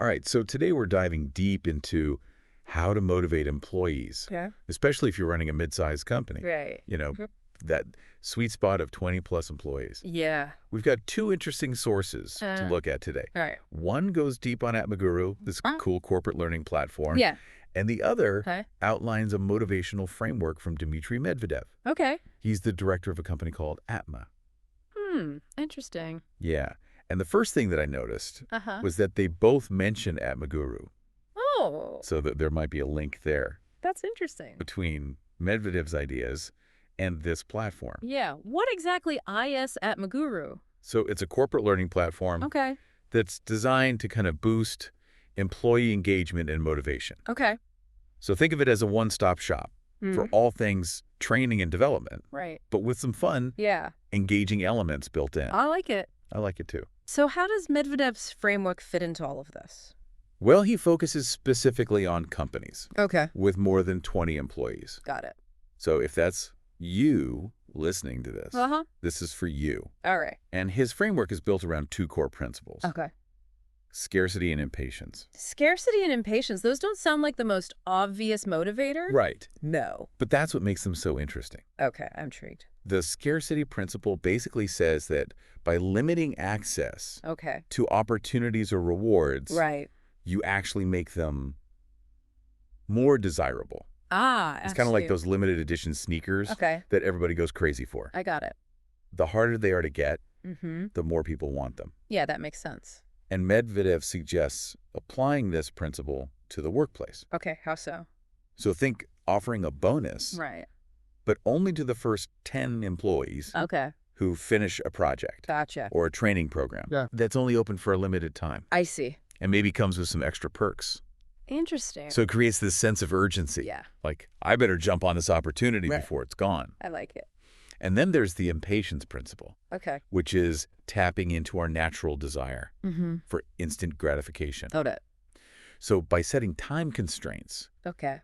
All right, so today we're diving deep into how to motivate employees, Okay. especially if you're running a mid-sized company. Right. You know, Mhm. that sweet spot of 20-plus employees. Yeah. We've got two interesting sources to Uh, look at today. All right. One goes deep on Atmaguru, this cool corporate learning platform, Yeah. and the other Okay. outlines a motivational framework from Dmitry Medvedev. Okay. He's the director of a company called Atma. Interesting. Yeah. And the first thing that I noticed Uh-huh. was that they both mention Atmaguru. Oh, So that there might be a link there that's interesting. between Medvedev's ideas and this platform. Yeah. What exactly is Atmaguru? So it's a corporate learning platform Okay. that's designed to kind of boost employee engagement and motivation. Okay. So think of it as a one-stop shop for all things training and development, Right. but with some fun, Yeah. engaging elements built in. I like it. I like it too. So how does Medvedev's framework fit into all of this? Well, he focuses specifically on companies Okay. with more than 20 employees. Got it. So if that's you listening to this, Uh-huh. this is for you. All right. And his framework is built around two core principles: Okay. scarcity and impatience. Scarcity and impatience, those don't sound like the most obvious motivator. Right. No. But that's what makes them so interesting. Okay, I'm intrigued. The scarcity principle basically says that by limiting access Okay. to opportunities or rewards, Right. you actually make them more desirable. Ah, It's kind of like those limited edition sneakers Okay. that everybody goes crazy for. I got it. The harder they are to get, Mm-hmm. the more people want them. Yeah, that makes sense. And Medvedev suggests applying this principle to the workplace. Okay, how so? So think offering a bonus, Right. but only to the first 10 employees Okay. who finish a project Gotcha. or a training program that's only open for a limited time I see. and maybe comes with some extra perks. Interesting. So it creates this sense of urgency. Yeah, Like, I better jump on this opportunity Right. before it's gone. I like it. And then there's the impatience principle, Okay. which is tapping into our natural desire Mm-hmm. for instant gratification. Got it. So by setting time constraints, Okay.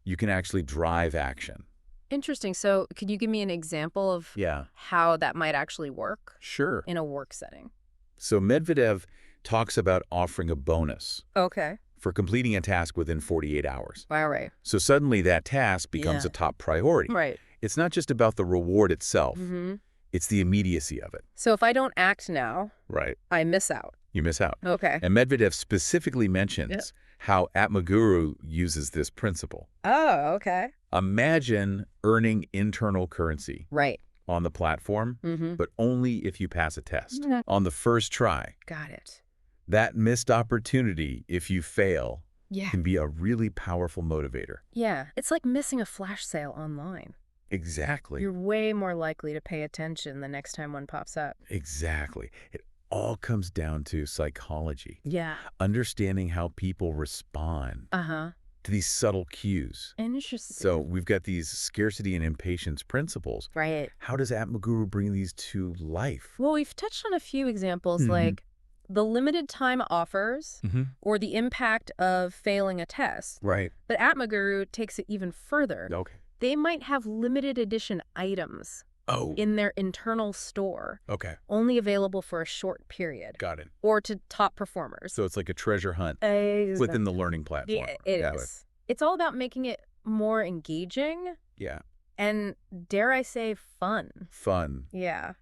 you can actually drive action. Interesting. So could you give me an example of Yeah, how that might actually work sure. in a work setting? So Medvedev talks about offering a bonus Okay. for completing a task within 48 hours. All right. So suddenly that task becomes Yeah. a top priority. Right. It's not just about the reward itself. Mm-hmm. It's the immediacy of it. So if I don't act now, Right. I miss out. You miss out. Okay. And Medvedev specifically mentions how Atmaguru uses this principle. Oh, okay. Imagine earning internal currency Right. on the platform, Mm-hmm. but only if you pass a test Mhm. on the first try. Got it. That missed opportunity, if you fail, Yeah. can be a really powerful motivator. Yeah. It's like missing a flash sale online. Exactly. You're way more likely to pay attention the next time one pops up. Exactly. It all comes down to psychology, Yeah. understanding how people respond Uh-huh. to these subtle cues. Interesting. So we've got these scarcity and impatience principles. Right. How does Atmaguru bring these to life? Well, we've touched on a few examples Mhm. like the limited time offers Mm-hmm. or the impact of failing a test. Right. But Atmaguru takes it even further. Okay. They might have limited edition items Oh, in their internal store, okay. only available for a short period, Got it. or to top performers. So it's like a treasure hunt Exactly. within the learning platform. Yeah, it Got is. It's all about making it more engaging Yeah. and, dare I say, fun. Fun. Yeah.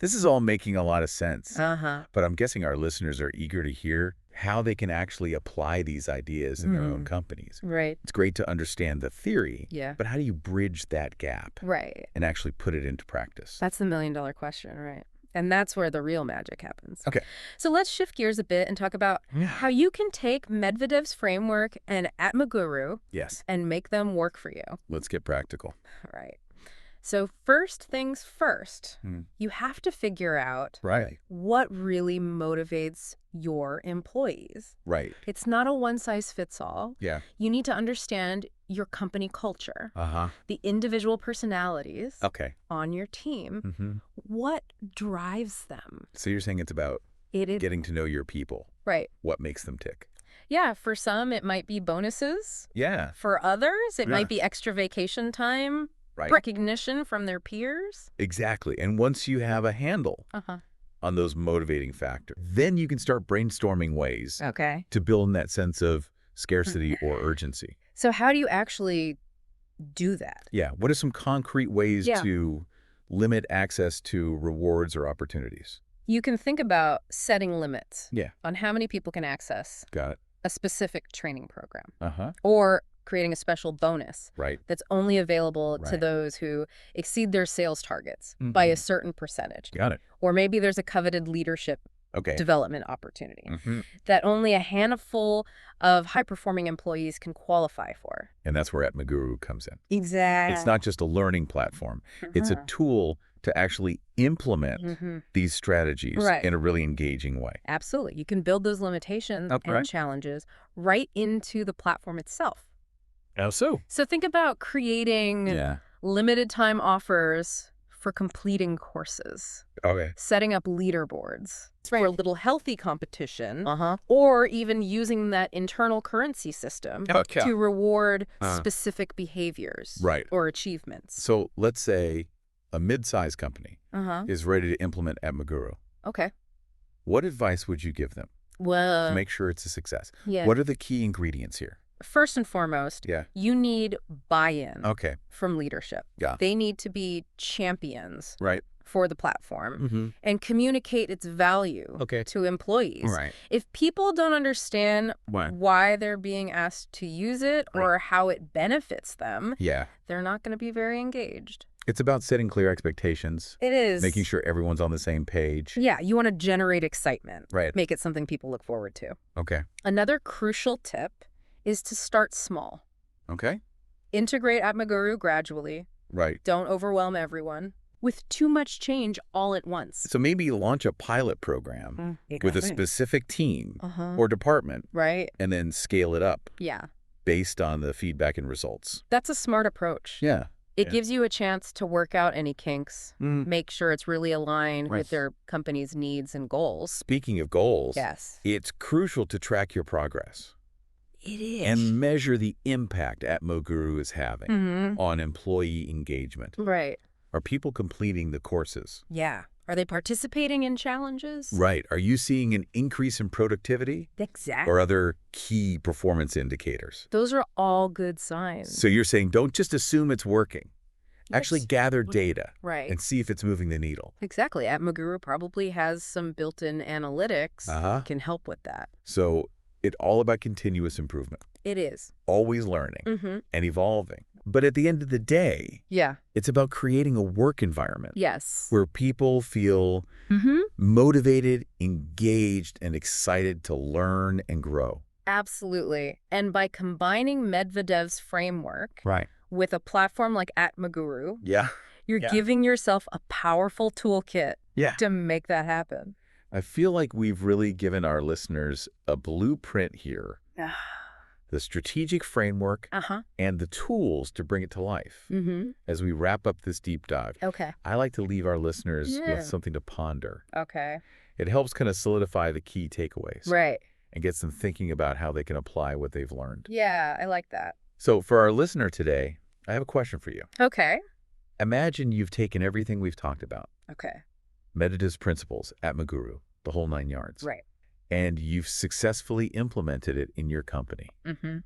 This is all making a lot of sense. Uh-huh. But I'm guessing our listeners are eager to hear how they can actually apply these ideas in their own companies. Right. It's great to understand the theory, Yeah. but how do you bridge that gap Right. and actually put it into practice? That's the million-dollar question, right? And that's where the real magic happens. Okay. So let's shift gears a bit and talk about how you can take Medvedev's framework and Atmaguru Yes. and make them work for you. Let's get practical. All right. So first things first, Hmm. you have to figure out Right. what really motivates your employees. Right. It's not a one-size-fits-all. Yeah. You need to understand your company culture, Uh-huh. the individual personalities Okay. on your team, Mm-hmm. what drives them. So you're saying it's about It is getting to know your people, right. what makes them tick. Yeah, for some it might be bonuses. Yeah. For others, it Yeah. might be extra vacation time, Right. recognition from their peers. Exactly. And once you have a handle Uh-huh. on those motivating factors. Then you can start brainstorming ways Okay. to build in that sense of scarcity or urgency. So how do you actually do that? Yeah. What are some concrete ways Yeah. to limit access to rewards or opportunities? You can think about setting limits Yeah. on how many people can access Got it. a specific training program, Uh-huh. or creating a special bonus Right. that's only available to Right. those who exceed their sales targets by a certain percentage. Got it. Or maybe there's a coveted leadership Okay. development opportunity Mm-hmm. that only a handful of high-performing employees can qualify for. And that's where Atmaguru comes in. Exactly. It's not just a learning platform. It's a tool to actually implement these strategies Right. in a really engaging way. Absolutely. You can build those limitations Okay. and challenges right into the platform itself. How so? So think about creating Yeah. limited time offers for completing courses, Okay. setting up leaderboards for a little healthy competition, Uh-huh. or even using that internal currency system Okay. to reward specific behaviors Right. or achievements. So let's say a mid-sized company Uh-huh. is ready to implement Atmaguru. Okay. What advice would you give them Well, to make sure it's a success? yeah. What are the key ingredients here? First and foremost, Yeah. you need buy-in Okay. from leadership. Yeah. They need to be champions Right. for the platform Mm-hmm. and communicate its value Okay. to employees. Right. If people don't understand Why? why they're being asked to use it or Right. how it benefits them, Yeah. they're not going to be very engaged. It's about setting clear expectations, It is. making sure everyone's on the same page. Yeah, you want to generate excitement. Right. Make it something people look forward to. Okay. Another crucial tip is to start small. Okay. Integrate Atmaguru gradually. Right. Don't overwhelm everyone with too much change all at once. So maybe launch a pilot program with a specific team or department Right? and then scale it up Yeah. based on the feedback and results. That's a smart approach. Yeah. It gives you a chance to work out any kinks, Mm. make sure it's really aligned Right. with their company's needs and goals. Speaking of goals, Yes. it's crucial to track your progress It is. and measure the impact Atmaguru is having on employee engagement. Right. Are people completing the courses? Yeah. Are they participating in challenges? Right. Are you seeing an increase in productivity Exactly. or other key performance indicators? Those are all good signs. So you're saying don't just assume it's working. Actually Yes. gather data Right. and see if it's moving the needle. Exactly. Atmaguru probably has some built-in analytics Uh-huh. can help with that. So it's all about continuous improvement, It is. always learning Mm-hmm. and evolving. But at the end of the day, Yeah. it's about creating a work environment Yes. where people feel Mm-hmm. motivated, engaged, and excited to learn and grow. Absolutely. And by combining Medvedev's framework Right. with a platform like Atmaguru, Yeah. you're Yeah. giving yourself a powerful toolkit Yeah. to make that happen. I feel like we've really given our listeners a blueprint here, the strategic framework Uh-huh. and the tools to bring it to life. Mm-hmm. As we wrap up this deep dive, Okay. I like to leave our listeners Yeah. with something to ponder. Okay. It helps kind of solidify the key takeaways Right. and gets them thinking about how they can apply what they've learned. Yeah, I like that. So for our listener today, I have a question for you. Okay. Imagine you've taken everything we've talked about, Okay. Medvedev's principles, Atmaguru, the whole 9 yards, Right. and you've successfully implemented it in your company. Mm-hmm.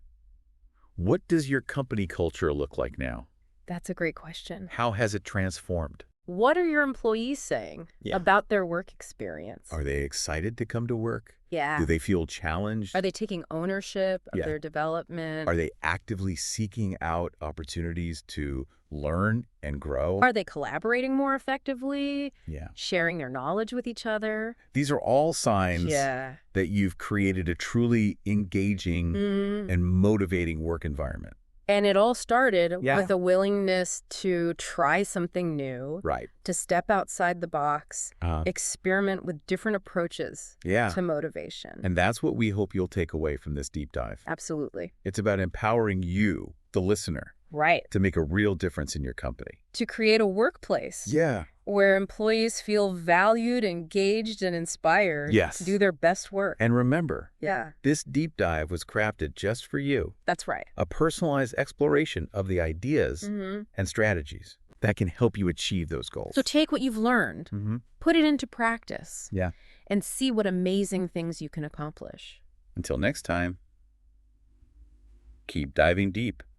What does your company culture look like now? That's a great question. How has it transformed? What are your employees saying Yeah. about their work experience? Are they excited to come to work? Yeah. Do they feel challenged? Are they taking ownership of Yeah. their development? Are they actively seeking out opportunities to learn and grow? Are they collaborating more effectively? Yeah. Sharing their knowledge with each other? These are all signs Yeah. that you've created a truly engaging and motivating work environment. And it all started Yeah. with a willingness to try something new, Right. to step outside the box, Uh, experiment with different approaches yeah. to motivation. And that's what we hope you'll take away from this deep dive. Absolutely. It's about empowering you, the listener, Right. to make a real difference in your company. To create a workplace Yeah. where employees feel valued, engaged, and inspired Yes. to do their best work. And remember, Yeah, this deep dive was crafted just for you, that's right. a personalized exploration of the ideas Mm-hmm. and strategies that can help you achieve those goals. So take what you've learned, put it into practice, and see what amazing things you can accomplish. Until next time, keep diving deep.